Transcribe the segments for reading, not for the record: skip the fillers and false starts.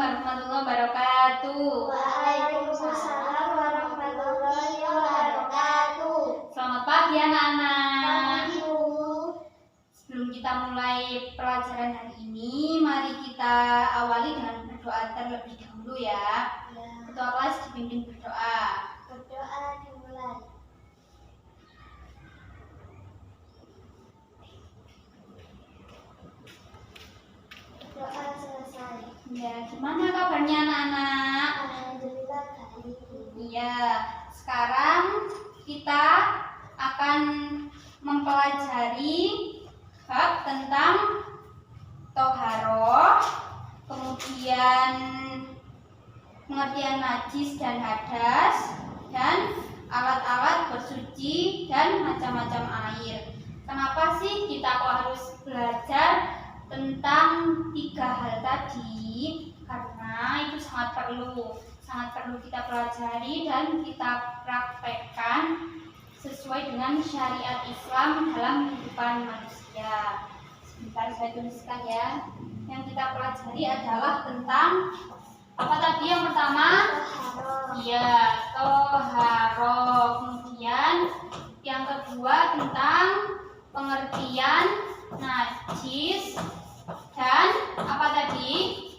warahmatullahi wabarakatuh. Waalaikumsalam warahmatullahi wabarakatuh. Selamat pagi anak-anak. Selamat pagi, Bu. Sebelum kita mulai pelajaran hari ini, mari kita awali dengan berdoa terlebih dahulu ya. Ketua kelas dipimpin berdoa. Berdoa dimulai. Doa selesai. Ya, gimana kabarnya anak-anak? Alhamdulillah baik. Iya, sekarang kita akan mempelajari bab tentang toharoh, kemudian pengertian najis dan hadas, dan alat-alat bersuci dan macam-macam air. Kenapa sih kita kok harus belajar tentang 3 hal tadi? Karena itu sangat perlu kita pelajari dan kita praktekkan sesuai dengan syariat Islam dalam kehidupan manusia. Sebentar saya tuliskan ya. Yang kita pelajari adalah tentang apa tadi yang pertama? Iya, toharoh. Kemudian yang kedua tentang pengertian najis dan apa tadi?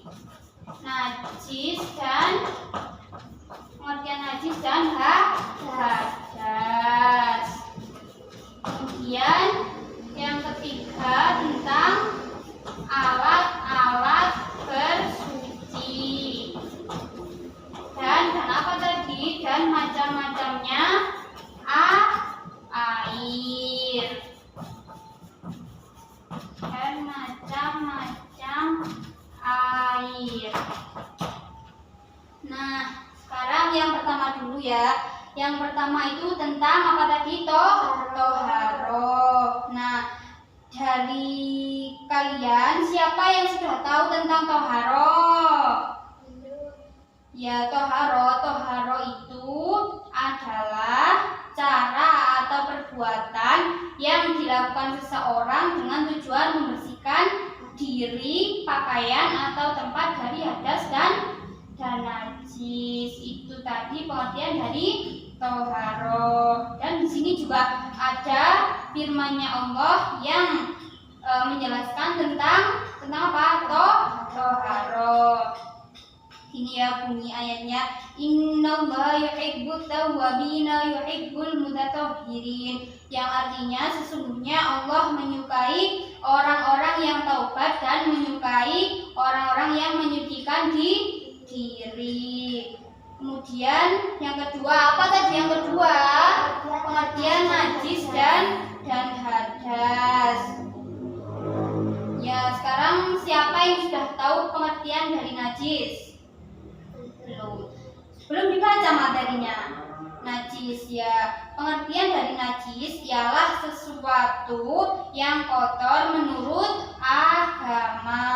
Najis dan pengertian najis dan hadas. Kemudian yang ketiga tentang alat-alat bersuci dan apa tadi? Dan macam-macamnya air dan macam-macam air. Nah, sekarang yang pertama dulu ya. Yang pertama itu tentang apa tadi? Toharoh. Nah, dari kalian siapa yang sudah tahu tentang toharoh? Ya, toharoh itu adalah cara atau perbuatan yang dilakukan seseorang dengan tujuan membersihkan diri, pakaian atau tempat dari hadas dan najis. Itu tadi pengertian dari toharoh. Dan di sini juga ada firman-Nya Allah yang menjelaskan tentang apa? Toharoh. Ini ya bunyi ayatnya, innallaha yuhibbut tawwabina yuhibbul mutatahhirin, yang artinya sesungguhnya Allah menyukai orang-orang yang taubat dan menyukai orang-orang yang menyucikan diri. Kemudian yang kedua, apa tadi yang kedua? Pengertian najis dan hadas. Ya, sekarang siapa yang sudah tahu pengertian dari najis? Belum dibaca materinya. Najis ya, pengertian dari najis ialah sesuatu yang kotor menurut agama.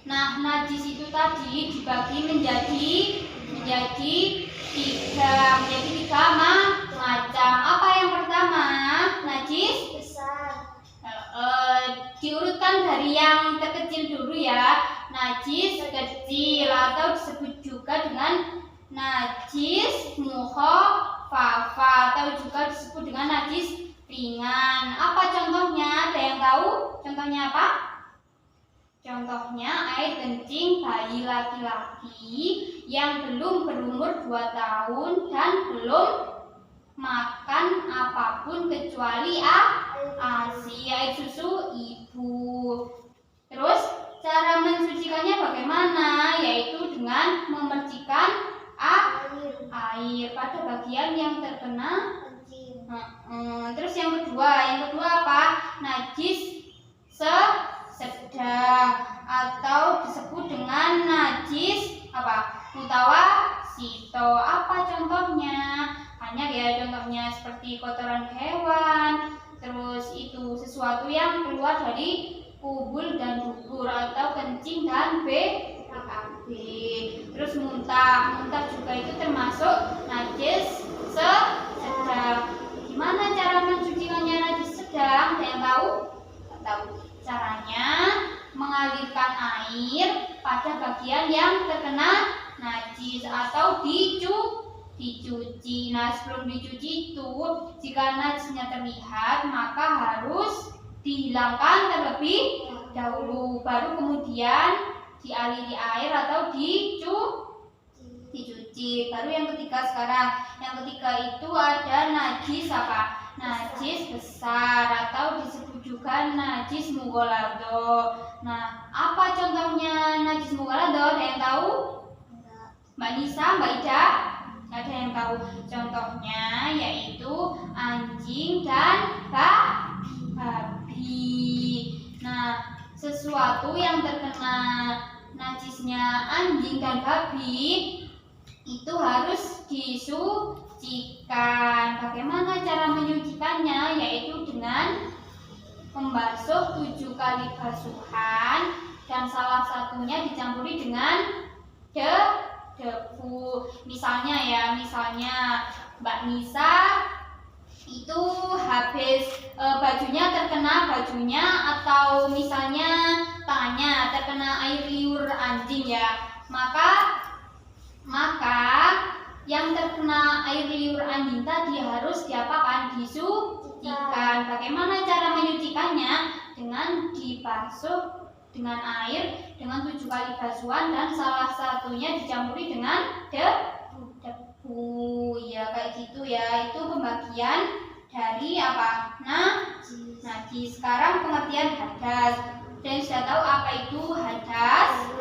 Nah, najis itu tadi dibagi menjadi tiga macam. Apa yang pertama? Najis Besar. Diurutkan dari yang terkecil dulu ya. Najis kecil atau disebut juga dengan najis mukhaffafa atau juga disebut dengan najis ringan. Apa contohnya? Ada yang tahu? Contohnya apa? Contohnya air kencing bayi laki-laki yang belum berumur 2 tahun dan belum makan apapun kecuali ASI, air susu ibu. Terus cara mensucikannya bagaimana? Yaitu dengan memercikan air pada bagian yang terkena Kencing. Terus yang kedua apa? Najis sedang atau disebut dengan najis apa? Mutawasito. Apa contohnya? Banyak ya contohnya, seperti kotoran hewan, terus itu sesuatu yang keluar dari kubul dan dubur atau kencing dan BAB. Terus muntah juga itu termasuk najis sedang. Gimana cara mensucikannya najis sedang? Ada yang tahu? Tahu. Caranya mengalirkan air pada bagian yang terkena najis atau dicuci. Nah, sebelum dicuci itu, jika najisnya terlihat, maka harus dihilangkan terlebih dahulu, baru kemudian dialiri air atau dicuci. Baru yang ketiga sekarang. Yang ketiga itu ada najis apa? Najis besar atau disebut juga najis mughalladho. Nah, apa contohnya najis mughalladho? Ada yang tahu? Mbak Nisa, Mbak Ida? Ada yang tahu? Contohnya yaitu anjing dan babi. Nah, sesuatu yang terkena najisnya anjing dan babi itu harus disucikan. Bagaimana cara menyucikannya? Yaitu dengan membasuh 7 kali basuhan dan salah satunya dicampuri dengan debu. Misalnya Mbak Nisa itu habis bajunya terkena bajunya atau misalnya tangannya terkena air liur anjing ya, maka yang terkena air liur anjing tadi harus diapakan? Disucikan. Bagaimana cara menyucikannya? Dengan dibasuh dengan air dengan 7 kali basuhan dan salah satunya dicampuri dengan debu. Ya kayak gitu ya. Itu pembagian dari apa? Najis. Sekarang pengertian hadas. Dan sudah tahu apa itu hadas?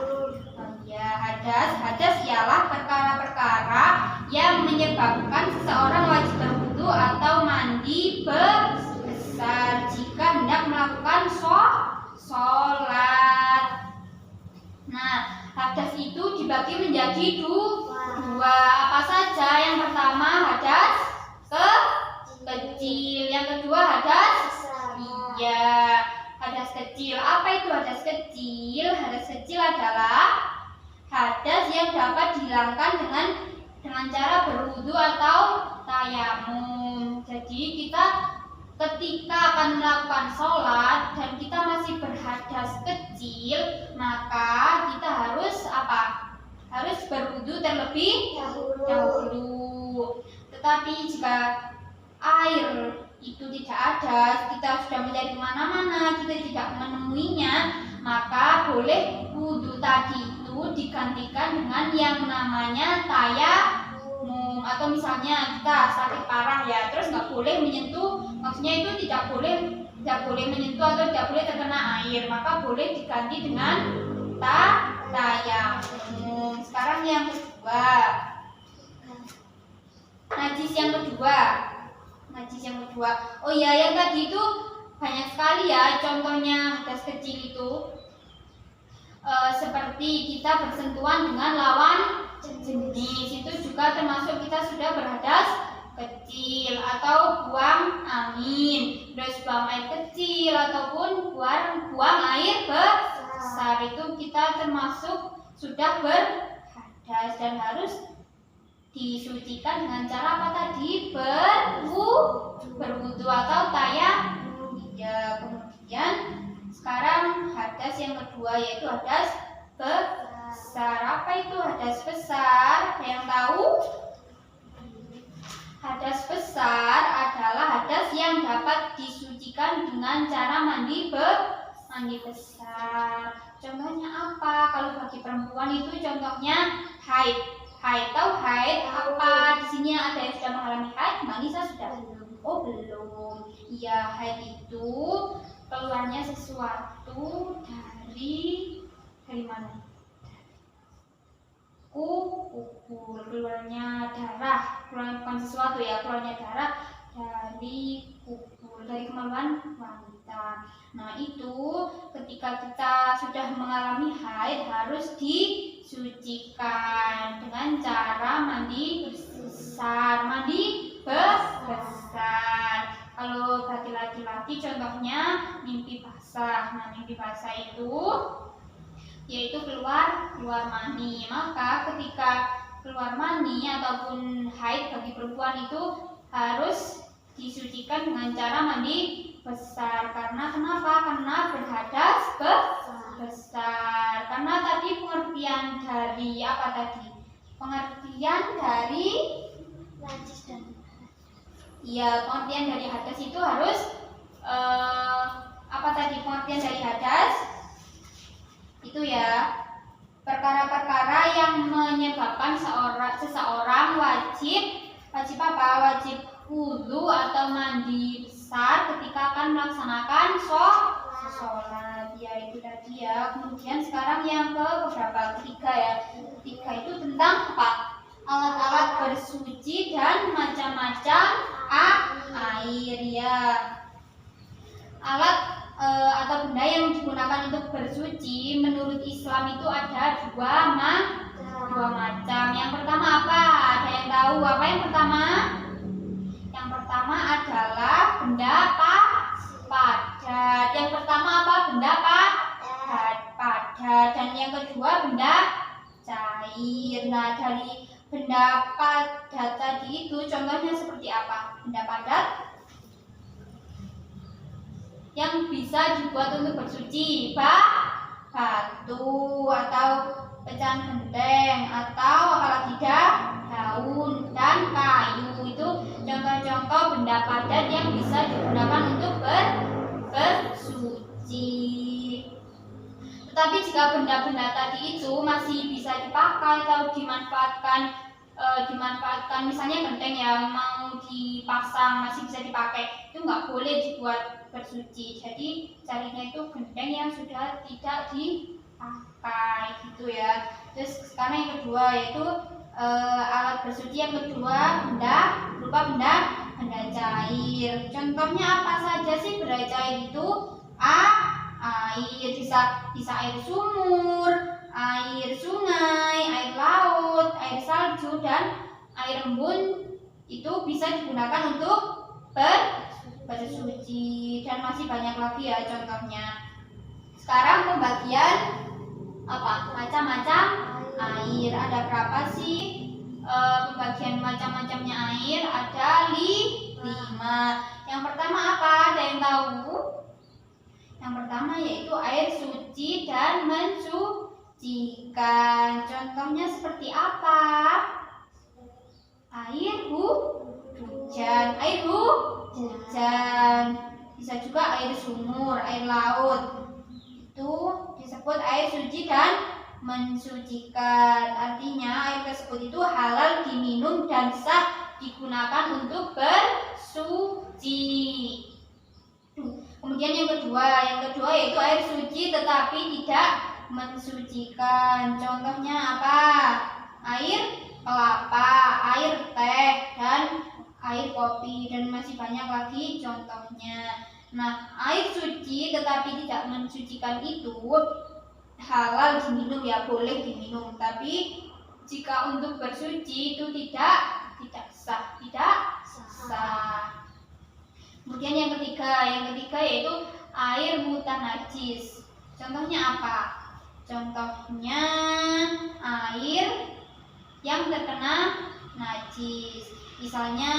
Hadas ialah perkara-perkara yang menyebabkan seseorang wajib berwudu atau mandi besar jika hendak melakukan sholat. Nah, hadas itu dibagi menjadi dua. Apa saja? Yang pertama hadas kecil, yang kedua hadas hadas kecil. Apa itu hadas kecil? Hadas kecil adalah hadas yang dapat dihilangkan dengan cara berwudu atau tayamum. Jadi kita ketika akan melakukan sholat dan kita masih berhadas kecil, maka kita harus apa? Harus berwudu terlebih dahulu. Tetapi jika air itu tidak ada, kita sudah mencari kemana-mana, kita tidak menemuinya, maka boleh wudu tadi itu digantikan dengan yang namanya tayamum. Atau misalnya kita sakit parah ya, terus nggak boleh menyentuh, maksudnya itu tidak boleh menyentuh atau tidak boleh terkena air, maka boleh diganti dengan tayamum. Sekarang yang kedua, najis yang kedua. Oh iya, yang tadi itu banyak sekali ya contohnya hadas kecil itu. Seperti kita bersentuhan dengan lawan jenis, itu juga termasuk kita sudah berhadas kecil, atau buang angin, terus buang air kecil ataupun buang air besar, itu kita termasuk sudah berhadas dan harus disucikan dengan cara apa tadi? Berwudu atau tayamum. Ya, kemudian sekarang hadas yang kedua yaitu hadas besar. Apa itu hadas besar? Ada yang tahu? Hadas besar adalah hadas yang dapat disucikan dengan cara mandi besar. Contohnya apa? Kalau bagi perempuan itu contohnya haid. Tahu haid apa? Di sini ada yang sudah mengalami haid? Mbak Nisa sudah? Oh belum. Iya, haid itu keluarnya sesuatu dari mana? Keluarnya darah. Bukan sesuatu ya, keluarnya darah dari kubur, dari kemaluan wanita. Nah itu ketika kita sudah mengalami haid harus disucikan dengan cara mandi besar. Kalau bagi laki-laki contohnya mimpi basah. Nah mimpi basah itu yaitu keluar mani. Maka ketika keluar mani ataupun haid bagi perempuan itu harus disucikan dengan cara mandi besar. Karena kenapa? Karena berhadas besar. pengertian dari apa tadi? Pengertian dari najis dan ya, pengertian dari hadas itu harus apa tadi pengertian dari hadas? Itu ya, perkara-perkara yang menyebabkan seseorang wajib apa? Wajib wudu atau mandi besar ketika akan melaksanakan sholat. Ya itu tadi ya. Kemudian sekarang yang ke berapa? Ketiga ya. Ketiga itu tentang apa? Alat-alat bersuci dan macam-macam air ya. Alat atau benda yang digunakan untuk bersuci menurut Islam itu ada dua macam. Yang pertama apa? Ada yang tahu apa yang pertama? Yang pertama adalah benda padat. Yang pertama apa? Benda padat. Dan yang kedua benda cair. Nah, dari benda padat tadi itu contohnya seperti apa? Benda padat yang bisa dibuat untuk bersuci, batu atau pecahan genteng atau apalagi daun dan kayu. Itu contoh-contoh benda padat yang bisa digunakan untuk bersuci. Tetapi jika benda-benda tadi itu masih bisa dipakai atau dimanfaatkan misalnya genteng yang mau dipasang masih bisa dipakai, itu nggak boleh dibuat bersuci. Jadi carinya itu genteng yang sudah tidak dipakai gitu ya. Terus sekarang yang kedua yaitu alat bersuci yang kedua berupa benda cair. Contohnya apa saja sih benda cair itu? Air, bisa air sumur, air sungai, air laut, air salju dan air embun. Itu bisa digunakan untuk bersuci dan masih banyak lagi ya contohnya. Sekarang pembagian apa? Macam-macam air. Ada berapa sih pembagian macam-macamnya air? Ada 5. Yang pertama apa? Ada yang tahu? Yang pertama yaitu air suci dan mensucikan. Contohnya seperti apa? Air hujan, bisa juga air sumur, air laut. Itu disebut air suci dan mensucikan. Artinya air tersebut itu halal diminum dan sah digunakan untuk bersuci. Kemudian yang kedua yaitu air suci tetapi tidak mensucikan. Contohnya apa? Air kelapa, air teh, dan air kopi, dan masih banyak lagi contohnya. Nah, air suci tetapi tidak mensucikan itu halal diminum ya, boleh diminum. Tapi jika untuk bersuci itu tidak sah. Kemudian yang ketiga yaitu air mutanajis. Contohnya apa? Contohnya air yang terkena najis. Misalnya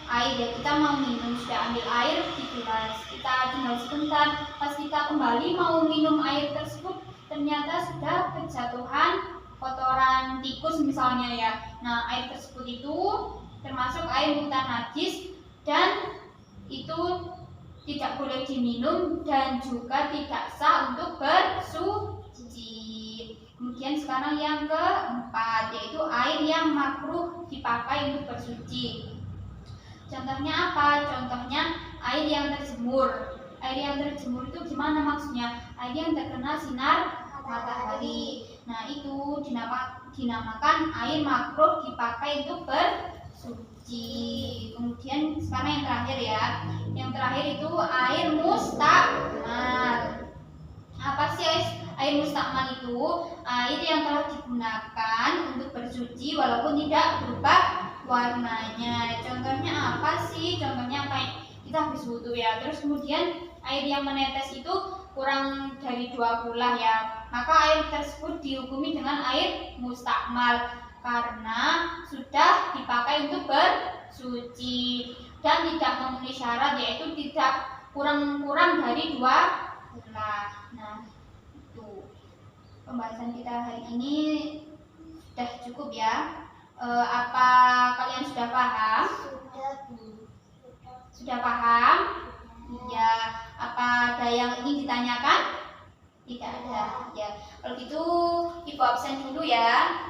air ya, kita mau minum, sudah ambil air di gelas, kita tinggal sebentar, pas kita kembali mau minum air tersebut ternyata sudah kejatuhan kotoran tikus misalnya ya. Nah, air tersebut itu termasuk air mutanajis dan itu tidak boleh diminum dan juga tidak sah untuk bersuci. Kemudian sekarang yang keempat yaitu air yang makruh dipakai untuk bersuci. Contohnya apa? Contohnya air yang terjemur. Air yang terjemur itu gimana maksudnya? Air yang terkena sinar matahari. Nah, itu dinamakan air makruh dipakai untuk bersuci. Kemudian sekarang yang terakhir ya. Yang terakhir itu air mustakmal. Apa sih air mustakmal itu? Air yang telah digunakan untuk bersuci walaupun tidak berubah warnanya. Contohnya apa sih? Contohnya kayak kita habis wudu ya. Terus kemudian air yang menetes itu kurang dari 2 bulah ya. Maka air tersebut dihukumi dengan air mustakmal karena sudah dipakai untuk bersuci dan tidak memenuhi syarat yaitu tidak kurang dari 2 bulah. Nah, itu pembahasan kita hari ini sudah cukup ya. Apa kalian sudah paham? Sudah paham? Ya. Apa ada yang ingin ditanyakan? Tidak ada. Ya. Kalau gitu Ibu absen dulu ya.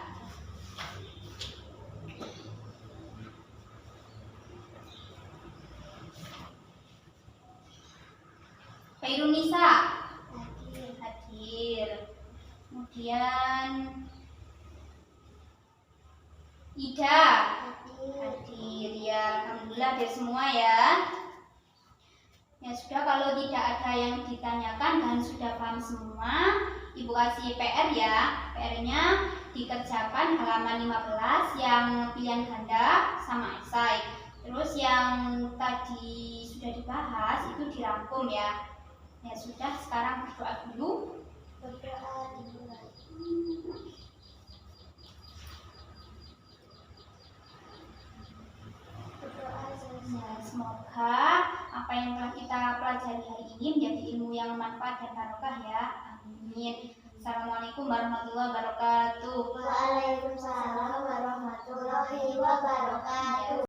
Khairunisa hadir. Kemudian Ida hadir ya. Alhamdulillah hadir semua ya. Ya sudah, kalau tidak ada yang ditanyakan dan sudah paham semua, Ibu kasih PR ya. PR-nya dikerjakan halaman 15 yang pilihan ganda sama esai. Terus yang tadi sudah dibahas itu dirangkum ya. Ya sudah, sekarang berdoa dulu. Berdoa dimulai. Berdoa selesai. Ya, semoga apa yang telah kita pelajari hari ini menjadi ilmu yang manfaat dan barokah ya. Amin. Assalamualaikum warahmatullahi wabarakatuh. Waalaikumsalam warahmatullahi wabarakatuh.